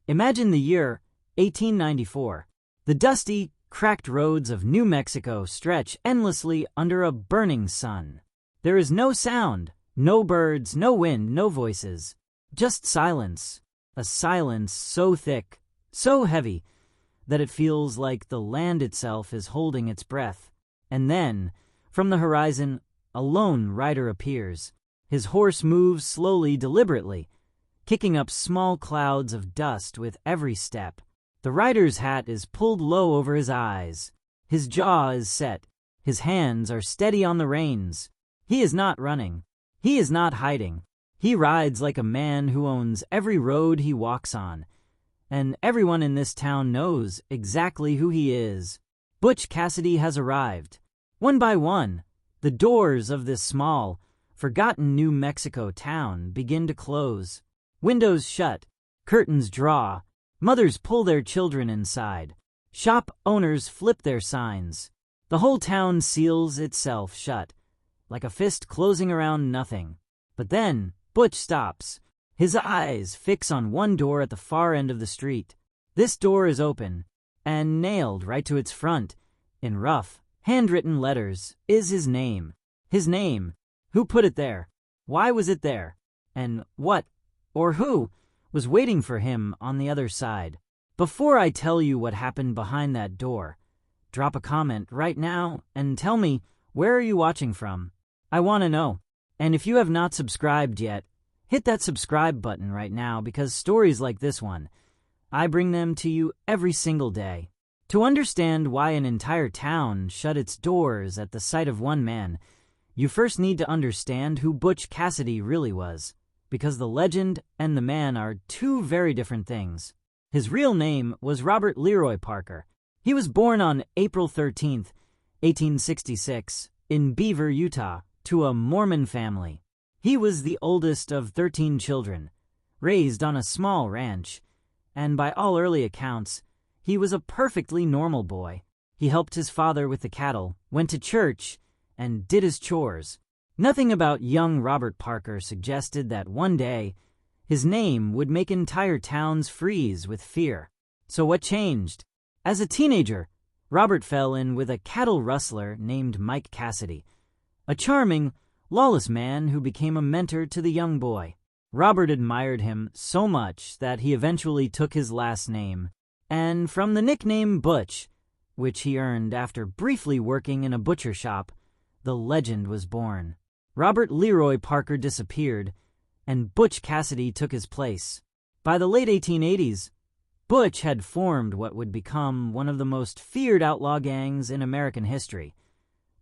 Imagine the year 1894. The dusty, cracked roads of New Mexico stretch endlessly under a burning sun. There is no sound, no birds, no wind, no voices. Just silence. A silence so thick, so heavy, that it feels like the land itself is holding its breath. And then, from the horizon, a lone rider appears. His horse moves slowly, deliberately, kicking up small clouds of dust with every step. The rider's hat is pulled low over his eyes. His jaw is set. His hands are steady on the reins. He is not running. He is not hiding. He rides like a man who owns every road he walks on. And everyone in this town knows exactly who he is. Butch Cassidy has arrived. One by one, the doors of this small, forgotten New Mexico town begin to close. Windows shut, curtains draw, mothers pull their children inside. Shop owners flip their signs. The whole town seals itself shut, like a fist closing around nothing. But then, Butch stops. His eyes fix on one door at the far end of the street. This door is open, and nailed right to its front, in rough, handwritten letters, is his name. His name. Who put it there? Why was it there? And what, or who, was waiting for him on the other side? Before I tell you what happened behind that door, drop a comment right now and tell me, where are you watching from? I want to know. And if you have not subscribed yet, hit that subscribe button right now, because stories like this one, I bring them to you every single day. To understand why an entire town shut its doors at the sight of one man, you first need to understand who Butch Cassidy really was, because the legend and the man are two very different things. His real name was Robert Leroy Parker. He was born on April 13th, 1866, in Beaver, Utah, to a Mormon family. He was the oldest of 13 children, raised on a small ranch, and by all early accounts, he was a perfectly normal boy. He helped his father with the cattle, went to church, and did his chores. Nothing about young Robert Parker suggested that one day his name would make entire towns freeze with fear. So what changed? As a teenager, Robert fell in with a cattle rustler named Mike Cassidy, a charming, lawless man who became a mentor to the young boy. Robert admired him so much that he eventually took his last name, and from the nickname Butch, which he earned after briefly working in a butcher shop, the legend was born. Robert Leroy Parker disappeared, and Butch Cassidy took his place. By the late 1880s, Butch had formed what would become one of the most feared outlaw gangs in American history,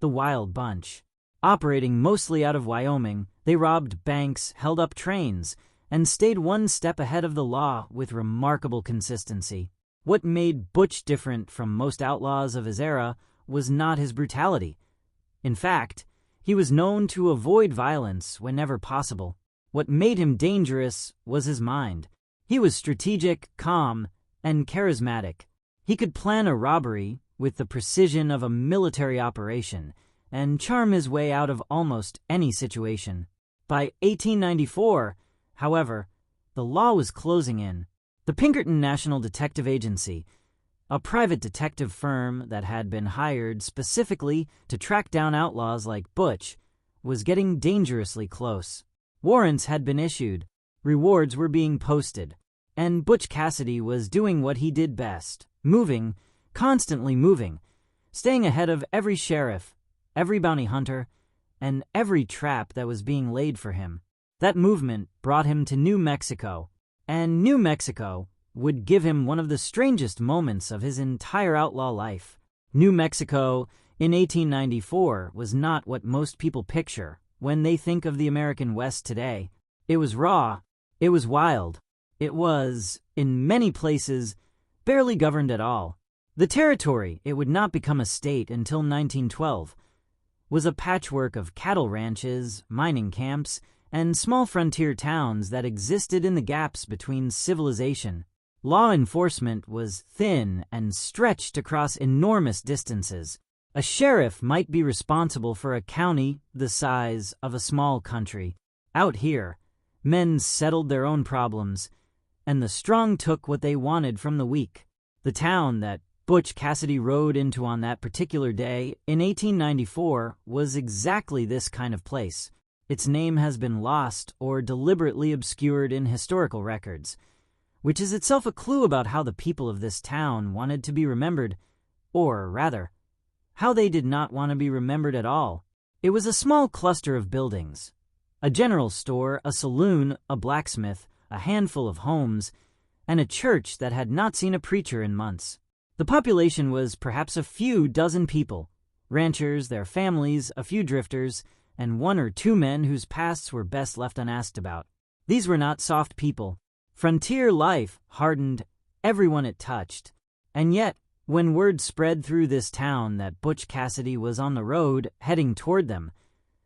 the Wild Bunch. Operating mostly out of Wyoming, they robbed banks, held up trains, and stayed one step ahead of the law with remarkable consistency. What made Butch different from most outlaws of his era was not his brutality. In fact, he was known to avoid violence whenever possible. What made him dangerous was his mind. He was strategic, calm, and charismatic. He could plan a robbery with the precision of a military operation and charm his way out of almost any situation. By 1894, however, the law was closing in. The Pinkerton National Detective Agency, a private detective firm that had been hired specifically to track down outlaws like Butch, was getting dangerously close. Warrants had been issued, rewards were being posted, and Butch Cassidy was doing what he did best, moving, constantly moving, staying ahead of every sheriff, every bounty hunter, and every trap that was being laid for him. That movement brought him to New Mexico, and New Mexico would give him one of the strangest moments of his entire outlaw life. New Mexico in 1894 was not what most people picture when they think of the American West today. It was raw, it was wild, it was, in many places, barely governed at all. The territory, it would not become a state until 1912, was a patchwork of cattle ranches, mining camps, and small frontier towns that existed in the gaps between civilization. Law enforcement was thin and stretched across enormous distances. A sheriff might be responsible for a county the size of a small country. Out here, men settled their own problems, and the strong took what they wanted from the weak. The town that Butch Cassidy rode into on that particular day in 1894 was exactly this kind of place. Its name has been lost or deliberately obscured in historical records, which is itself a clue about how the people of this town wanted to be remembered, or rather, how they did not want to be remembered at all. It was a small cluster of buildings, a general store, a saloon, a blacksmith, a handful of homes, and a church that had not seen a preacher in months. The population was perhaps a few dozen people, ranchers, their families, a few drifters, and one or two men whose pasts were best left unasked about. These were not soft people. Frontier life hardened everyone it touched. And yet, when word spread through this town that Butch Cassidy was on the road heading toward them,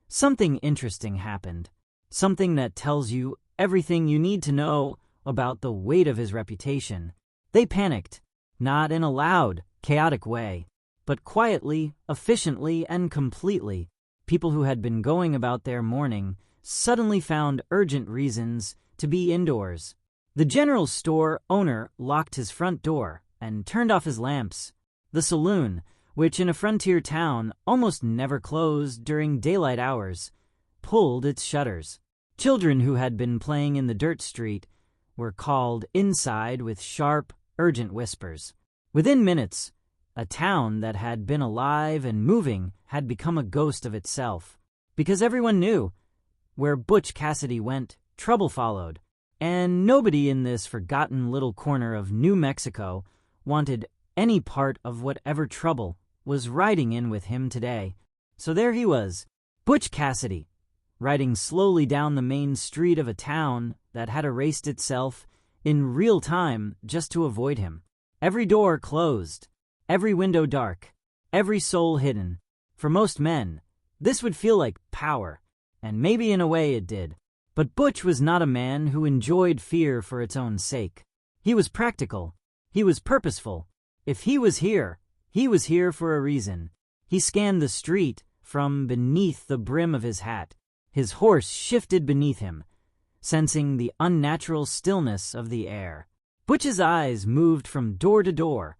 something interesting happened. Something that tells you everything you need to know about the weight of his reputation. They panicked, not in a loud, chaotic way, but quietly, efficiently, and completely. People who had been going about their morning suddenly found urgent reasons to be indoors. The general store owner locked his front door and turned off his lamps. The saloon, which in a frontier town almost never closed during daylight hours, pulled its shutters. Children who had been playing in the dirt street were called inside with sharp, urgent whispers. Within minutes, a town that had been alive and moving had become a ghost of itself, because everyone knew where Butch Cassidy went, trouble followed, and nobody in this forgotten little corner of New Mexico wanted any part of whatever trouble was riding in with him today. So there he was, Butch Cassidy, riding slowly down the main street of a town that had erased itself in real time just to avoid him. Every door closed, every window dark, every soul hidden. For most men, this would feel like power, and maybe in a way it did. But Butch was not a man who enjoyed fear for its own sake. He was practical. He was purposeful. If he was here for a reason. He scanned the street from beneath the brim of his hat. His horse shifted beneath him, sensing the unnatural stillness of the air. Butch's eyes moved from door to door,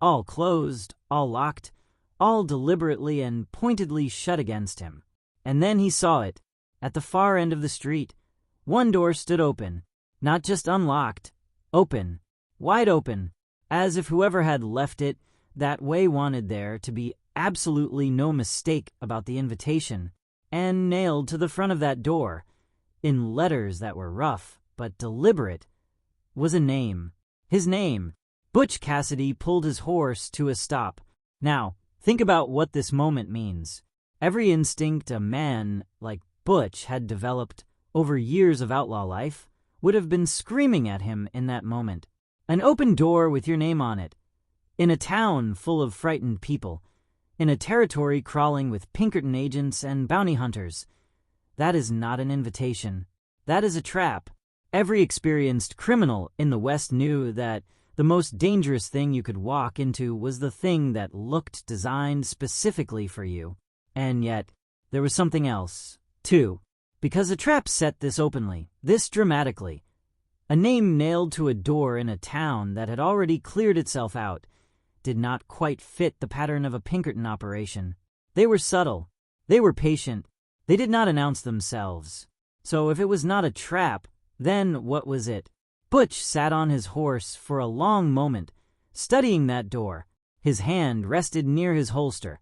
all closed, all locked, all deliberately and pointedly shut against him. And then he saw it. At the far end of the street, one door stood open, not just unlocked, open, wide open, as if whoever had left it that way wanted there to be absolutely no mistake about the invitation. And nailed to the front of that door, in letters that were rough but deliberate, was a name. His name. Butch Cassidy pulled his horse to a stop. Now, think about what this moment means. Every instinct a man like Butch had developed over years of outlaw life would have been screaming at him in that moment. An open door with your name on it. In a town full of frightened people. In a territory crawling with Pinkerton agents and bounty hunters. That is not an invitation. That is a trap. Every experienced criminal in the West knew that the most dangerous thing you could walk into was the thing that looked designed specifically for you. And yet, there was something else, too. Because a trap set this openly, this dramatically. A name nailed to a door in a town that had already cleared itself out did not quite fit the pattern of a Pinkerton operation. They were subtle. They were patient. They did not announce themselves. So if it was not a trap, then what was it? Butch sat on his horse for a long moment, studying that door. His hand rested near his holster.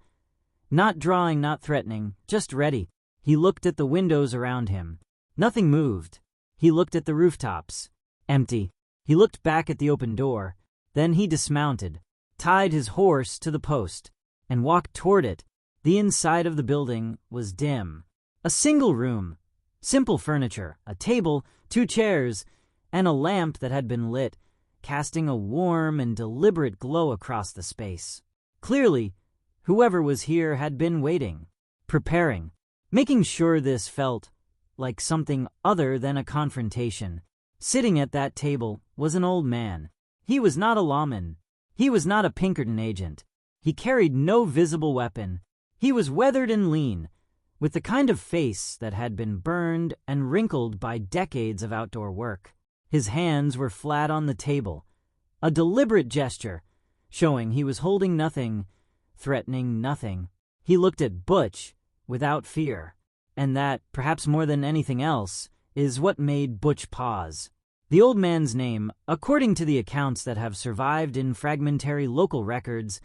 Not drawing, not threatening, just ready. He looked at the windows around him. Nothing moved. He looked at the rooftops. Empty. He looked back at the open door. Then he dismounted, tied his horse to the post, and walked toward it. The inside of the building was dim. A single room. Simple furniture, a table, 2 chairs, and a lamp that had been lit, casting a warm and deliberate glow across the space. Clearly, whoever was here had been waiting, preparing, making sure this felt like something other than a confrontation. Sitting at that table was an old man. He was not a lawman. He was not a Pinkerton agent. He carried no visible weapon. He was weathered and lean, with the kind of face that had been burned and wrinkled by decades of outdoor work. His hands were flat on the table, a deliberate gesture, showing he was holding nothing, threatening nothing. He looked at Butch without fear, and that, perhaps more than anything else, is what made Butch pause. The old man's name, according to the accounts that have survived in fragmentary local records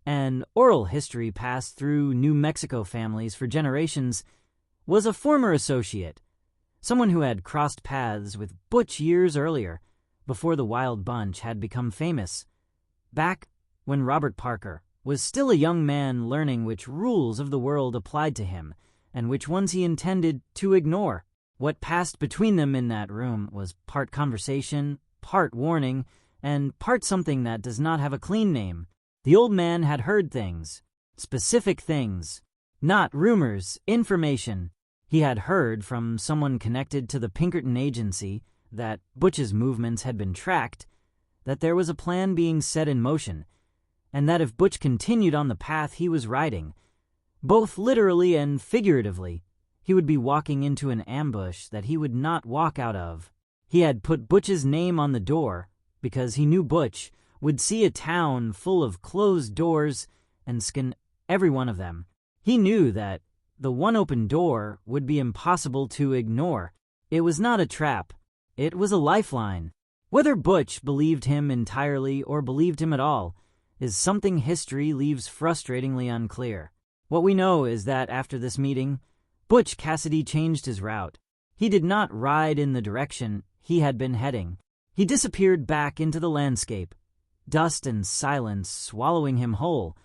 and oral history passed through New Mexico families for generations, was a former associate, someone who had crossed paths with Butch years earlier, before the Wild Bunch had become famous, back when Robert Parker was still a young man learning which rules of the world applied to him and which ones he intended to ignore. What passed between them in that room was part conversation, part warning, and part something that does not have a clean name. The old man had heard things, specific things, not rumors, information. He had heard from someone connected to the Pinkerton agency that Butch's movements had been tracked, that there was a plan being set in motion, and that if Butch continued on the path he was riding, both literally and figuratively, he would be walking into an ambush that he would not walk out of. He had put Butch's name on the door because he knew Butch would see a town full of closed doors and skin every one of them. He knew that the one open door would be impossible to ignore. It was not a trap. It was a lifeline. Whether Butch believed him entirely or believed him at all is something history leaves frustratingly unclear. What we know is that after this meeting, Butch Cassidy changed his route. He did not ride in the direction he had been heading. He disappeared back into the landscape, dust and silence swallowing him whole,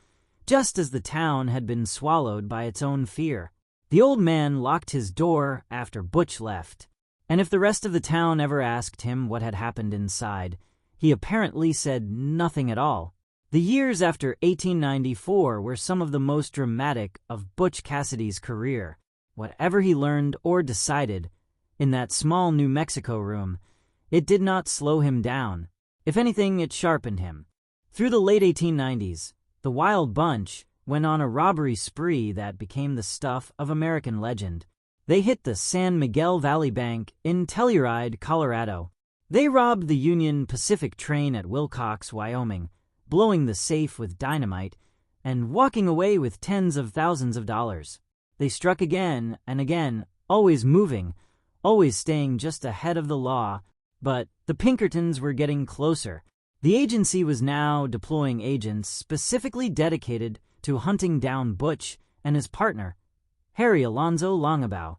just as the town had been swallowed by its own fear. The old man locked his door after Butch left, and if the rest of the town ever asked him what had happened inside, he apparently said nothing at all. The years after 1894 were some of the most dramatic of Butch Cassidy's career. Whatever he learned or decided in that small New Mexico room, it did not slow him down. If anything, it sharpened him. Through the late 1890s, the Wild Bunch went on a robbery spree that became the stuff of American legend. They hit the San Miguel Valley Bank in Telluride, Colorado. They robbed the Union Pacific train at Wilcox, Wyoming, blowing the safe with dynamite and walking away with tens of thousands of dollars. They struck again and again, always moving, always staying just ahead of the law, but the Pinkertons were getting closer. The agency was now deploying agents specifically dedicated to hunting down Butch and his partner, Harry Alonzo Longabaugh,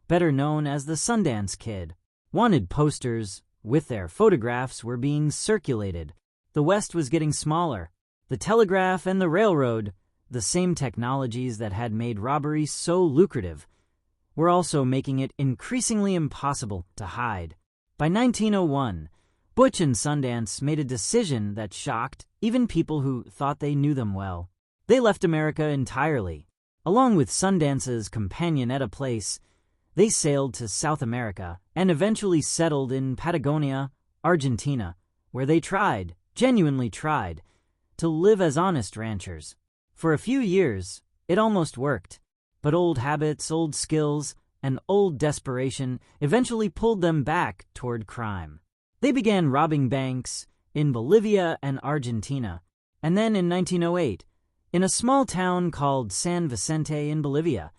better known as the Sundance Kid. Wanted posters with their photographs were being circulated. The West was getting smaller. The telegraph and the railroad, the same technologies that had made robbery so lucrative, were also making it increasingly impossible to hide. By 1901, Butch and Sundance made a decision that shocked even people who thought they knew them well. They left America entirely. Along with Sundance's companion Etta Place, they sailed to South America and eventually settled in Patagonia, Argentina, where they genuinely tried, to live as honest ranchers. For a few years, it almost worked, but old habits, old skills, and old desperation eventually pulled them back toward crime. They began robbing banks in Bolivia and Argentina, and then in 1908, in a small town called San Vicente in Bolivia.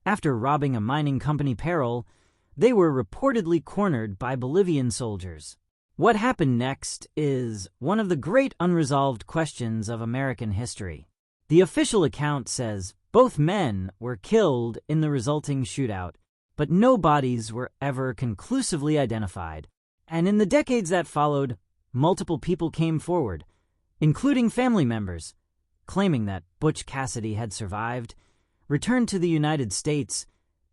After robbing a mining company payroll, they were reportedly cornered by Bolivian soldiers. What happened next is one of the great unresolved questions of American history. The official account says both men were killed in the resulting shootout, but no bodies were ever conclusively identified. And in the decades that followed, multiple people came forward, including family members, claiming that Butch Cassidy had survived, returned to the United States,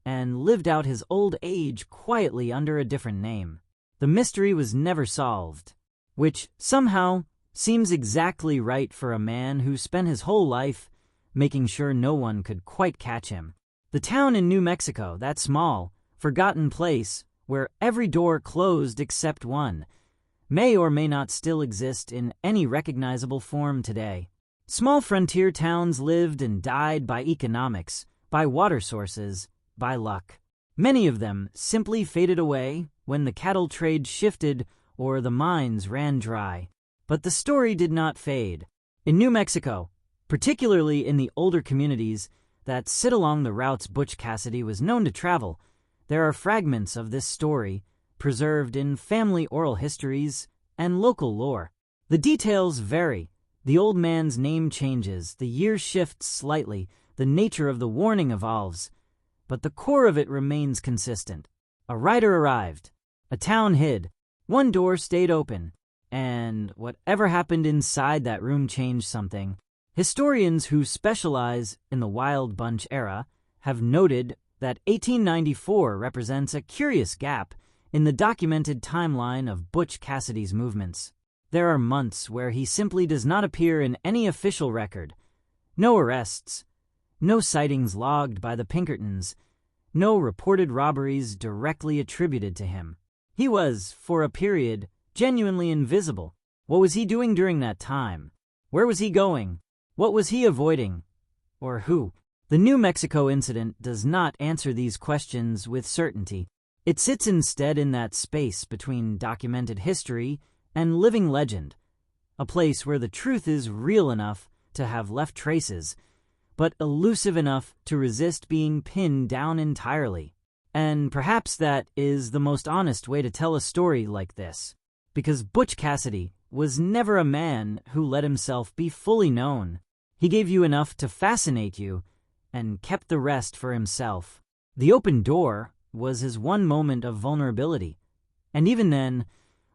and lived out his old age quietly under a different name. The mystery was never solved, which somehow seems exactly right for a man who spent his whole life making sure no one could quite catch him. The town in New Mexico, that small, forgotten place where every door closed except one, may or may not still exist in any recognizable form today. Small frontier towns lived and died by economics, by water sources, by luck. Many of them simply faded away when the cattle trade shifted or the mines ran dry. But the story did not fade. In New Mexico, particularly in the older communities that sit along the routes Butch Cassidy was known to travel, there are fragments of this story preserved in family oral histories and local lore. The details vary. The old man's name changes, the year shifts slightly, the nature of the warning evolves, but the core of it remains consistent. A rider arrived, a town hid, one door stayed open, and whatever happened inside that room changed something. Historians who specialize in the Wild Bunch era have noted that 1894 represents a curious gap in the documented timeline of Butch Cassidy's movements. There are months where he simply does not appear in any official record. No arrests, no sightings logged by the Pinkertons, no reported robberies directly attributed to him. He was, for a period, genuinely invisible. What was he doing during that time? Where was he going? What was he avoiding? Or who? The New Mexico incident does not answer these questions with certainty. It sits instead in that space between documented history and living legend, a place where the truth is real enough to have left traces, but elusive enough to resist being pinned down entirely. And perhaps that is the most honest way to tell a story like this, because Butch Cassidy was never a man who let himself be fully known. He gave you enough to fascinate you and kept the rest for himself. The open door was his one moment of vulnerability, and even then,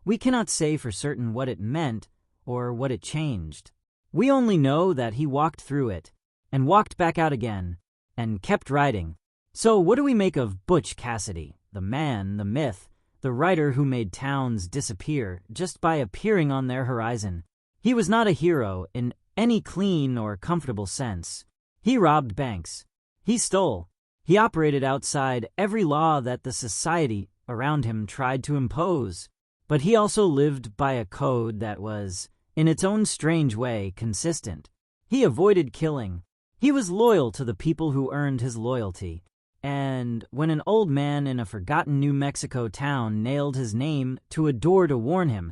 we cannot say for certain what it meant or what it changed. We only know that he walked through it, and walked back out again, and kept riding. So what do we make of Butch Cassidy, the man, the myth, the writer who made towns disappear just by appearing on their horizon? He was not a hero in any clean or comfortable sense. He robbed banks. He stole. He operated outside every law that the society around him tried to impose. But he also lived by a code that was, in its own strange way, consistent. He avoided killing. He was loyal to the people who earned his loyalty. And when an old man in a forgotten New Mexico town nailed his name to a door to warn him,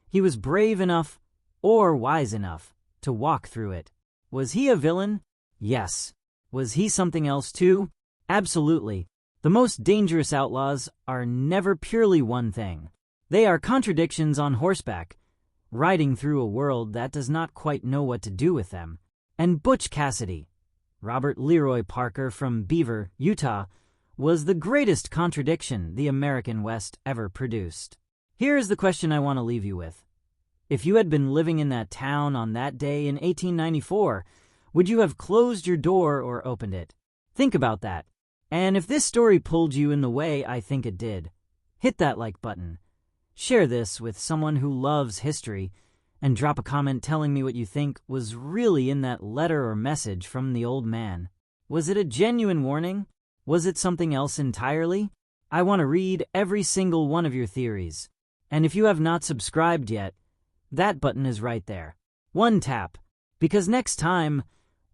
he was brave enough or wise enough to walk through it. Was he a villain? Yes. Was he something else too? Absolutely. The most dangerous outlaws are never purely one thing. They are contradictions on horseback, riding through a world that does not quite know what to do with them. And Butch Cassidy, Robert Leroy Parker from Beaver, Utah, was the greatest contradiction the American West ever produced. Here is the question I want to leave you with. If you had been living in that town on that day in 1894, would you have closed your door or opened it? Think about that. And if this story pulled you in the way I think it did, hit that like button. Share this with someone who loves history, and drop a comment telling me what you think was really in that letter or message from the old man. Was it a genuine warning? Was it something else entirely? I want to read every single one of your theories. And if you have not subscribed yet, that button is right there. One tap. Because next time,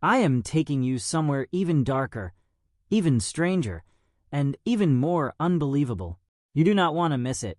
I am taking you somewhere even darker, even stranger, and even more unbelievable. You do not want to miss it.